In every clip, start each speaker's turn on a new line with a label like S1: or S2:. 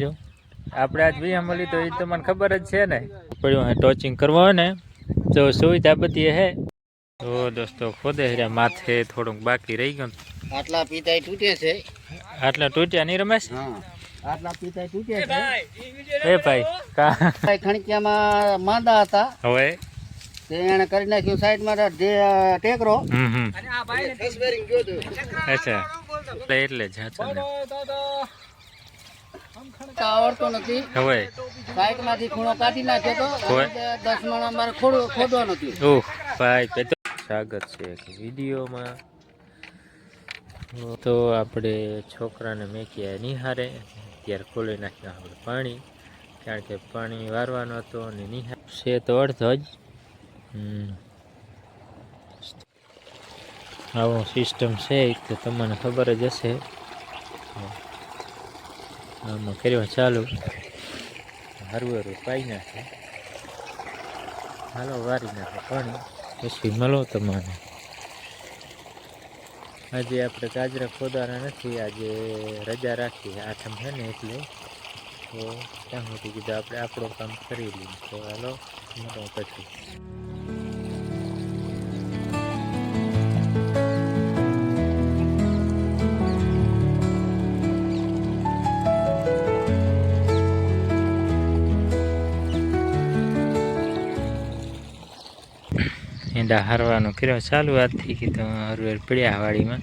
S1: આપણે આજ વીએ મળી તો એ તો મને ખબર જ છે ને પડ્યું હે ટોચિંગ કરવા હોય ને તો સુવિધા બધી હે તો દોસ્તો ખોદે રહ્યા માથે થોડુંક બાકી રહી ગયું
S2: આટલા પિતાઈ તૂટે છે
S1: આટલા તૂટ્યા નહીં રમેશ
S2: હા આટલા પિતાઈ તૂટે છે
S1: એ ભાઈ કા
S2: ખણકિયામાં માંદા હતા
S1: હવે
S2: એને કરી નાખ્યું સાઈડમાં ટેકરો
S1: અચ્છા એટલે જ
S2: આવડતો નથી
S1: હવે
S2: સાઈડમાંથી ખૂણો કાઢી નાખ્યો તો 10 મણ અમારે ખોદવા નથી
S1: ઓહ ભાઈ સ્વાગત છે વિડીયોમાં તો આપણે છોકરાને મેકીયા નિહારે ત્યારે ખોલી નાખ્યું આપણે પાણી કારણ કે પાણી વારવાનું હતું અને નિહાર છે તો અડધો જ આવો સિસ્ટમ છે તો તમને ખબર જ હશે આમાં કર્યો ચાલુ હારું હારું પાઈ નાખે હાલો વારી નાખે પાણી પછી મળો તમારે આજે આપણે ગાજરા ખોદવાના નથી આજે રજા રાખી આઠમ છે ને એટલે તો ત્યાં સુધી કીધું આપણે આપણું કામ કરી લઈએ તો હાલો મળો પછી ઈંડા હારવાનું કર્યો ચાલુ આજથી કીધું હરવેર પડ્યા વાડીમાં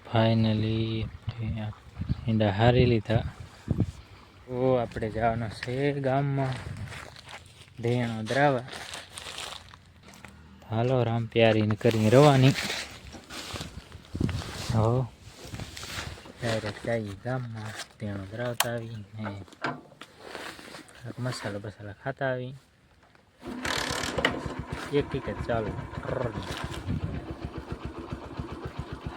S1: ફાઇનલી ઈંડા હારી લીધા તો આપણે જવાનું છે ગામમાં ધેણો દ્રાવા હાલો રામ પ્યારીને કરીને રવાની હો ડાયરેક્ટ જઈએ ગામમાં ધેણો દ્રાવતા આવી ને મસાલા બસાલા ખાતા આવી એક ટિકિટ ચાલુ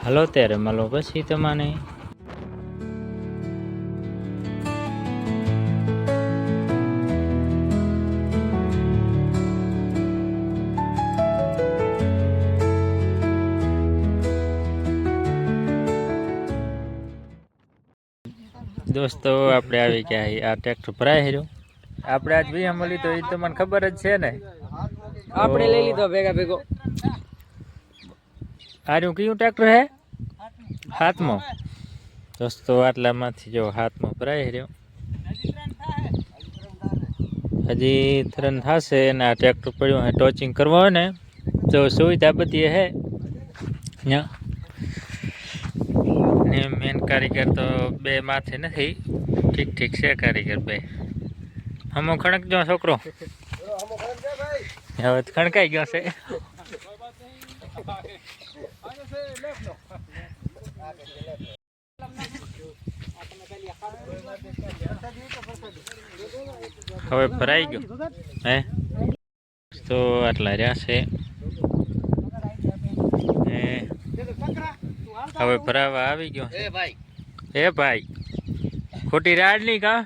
S1: હાલો ત્યારે મળો પછી તમને દોસ્તો આપણે આવી ગયા આ ટ્રેક્ટર ભરાય હેર્યો આપણે આજ વીએ મળી તો એ તો મને ખબર જ છે ને
S2: આપણે લઈ લીધો ભેગા ભેગો
S1: આર્યું કયું ટ્રેક્ટર હે હાથમાં દોસ્તો આટલામાંથી જો હાથમાં ભરાય રહ્યો હજી ત્રણ થશે અને આ ટ્રેક્ટર પડ્યું હે ટોચિંગ કરવા હોય ને તો સુવિધા બધી હે ને મેન કારીગર તો બે માથે નથી ઠીક ઠીક છે કારીગર બે હમો ખણક જો છોકરો હવે ખણકાઈ ગયો છે હવે ભરાઈ ગયો હે તો આટલા રહ્યા છે હવે ભરાવા આવી ગયો એ ભાઈ ખોટી રાડ નહીં કા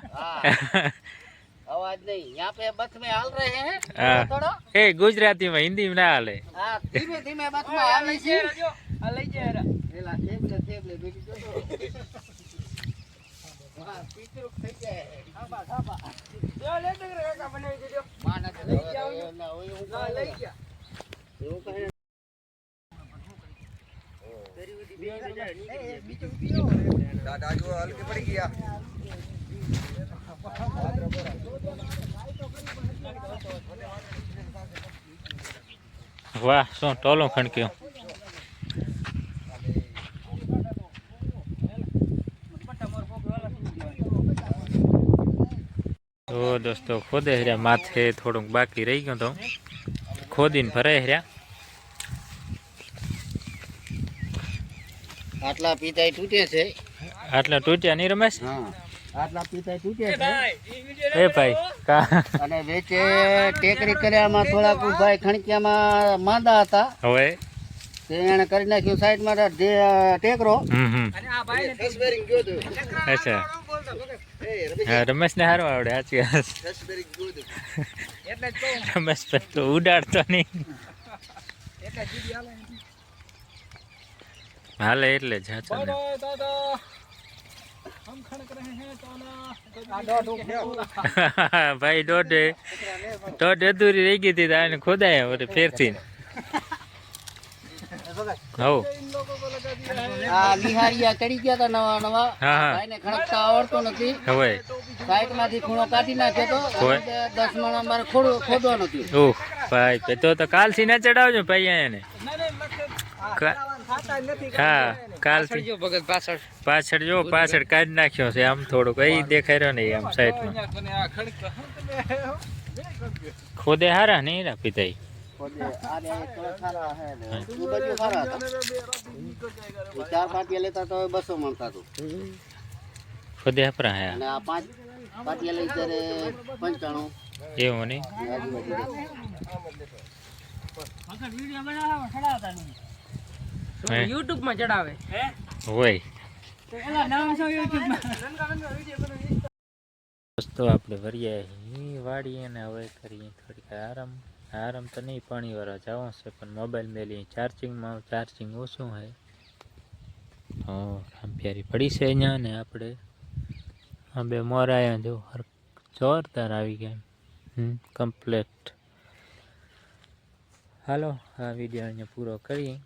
S2: आवाज नहीं यहाँ पे बस में हाल रहे हैं थोड़ा
S1: ए गुजराती में हिंदी में ना हाले
S2: हाँ धीमे धीमे बस में हाल છે આ લઈ જાય એલા ટેબલે બેટી જો હા પીતરો થઈ જાય આબા આબા જો લે દે કાકા બનાવી દેજો માના લઈ જાવ ના હોય હું લઈ ગયા એવું કહે દાદા જો હલકે પડી ગયા
S1: વાહ શું ટોલો ખણક્યો તો દોસ્તો ખોદે રહ્યા માથે થોડુંક બાકી રહી ગયું તો ખોદીને ભરાય રહ્યા
S2: આટલા પિતાઈ તૂટે છે
S1: આટલા તૂટ્યા નહીં રમેશ
S2: હા આટલા પિતાઈ તૂટે છે
S1: એ ભાઈ કા
S2: અને વેચે ટેકરી કર્યામાં થોડાક ભાઈ ખણકિયામાં માંદા હતા
S1: હવે
S2: એને કરી નાખ્યું સાઈડમાં ટેકરો
S1: અચ્છા હા રમેશ ને સારું આવડે સાચી વાત રમેશ તો ઉડાડતો નહીં હાલે એટલે જ ભાઈ દોઢે અધૂરી રહી ગઈ હતી તો આને ખોદાય હવે ફેરથી હો
S2: આ નિહારિયા ચડી ગયા હતા નવા નવા
S1: હા હા
S2: ભાઈને ખડકતા આવડતો નથી
S1: હવે
S2: સાઈડ માંથી ખૂણો કાઢી નાખ્યો તો
S1: હોય.
S2: 10 મણ મારે ખોદવા નથી
S1: ઓહ ભાઈ તો કાલથી ના ચડાવજો ભાઈ આને હા કાલથી
S2: ભગત પાછળ
S1: પાછળ જો પાછળ કાઢી નાખ્યો છે આમ થોડુંક અહીં દેખાઈ રહ્યો ને આમ સાઈડમાં ખોદે હારા નહીં ના પિતાઈ
S2: ખોદે આ રે થોડા સારા હે ને તું બધું સારા હતા 4 પાટિયા લેતા તો 200 મણ થતું
S1: ખોદે હપરા હે
S2: અને આ 5 પાટિયા લઈ ત્યારે 95
S1: એવું નહીં
S2: યુટ્યુબ માં ચડાવે
S1: હોય દોસ્તો આપણે વરિયા વાડીએ ને હવે કરીએ થોડીક આરામ તો નહીં પાણી વાળા જવું છે પણ મોબાઈલ મેલી ચાર્જિંગમાં ચાર્જિંગ ઓછું હોય તો આમ પ્યારી પડી છે અહીંયા ને આપણે આ બે મોરાયા જો જોરદાર આવી ગયા કમ્પ્લેટ હાલો આ વિડીયો અહીંયા પૂરો કરીએ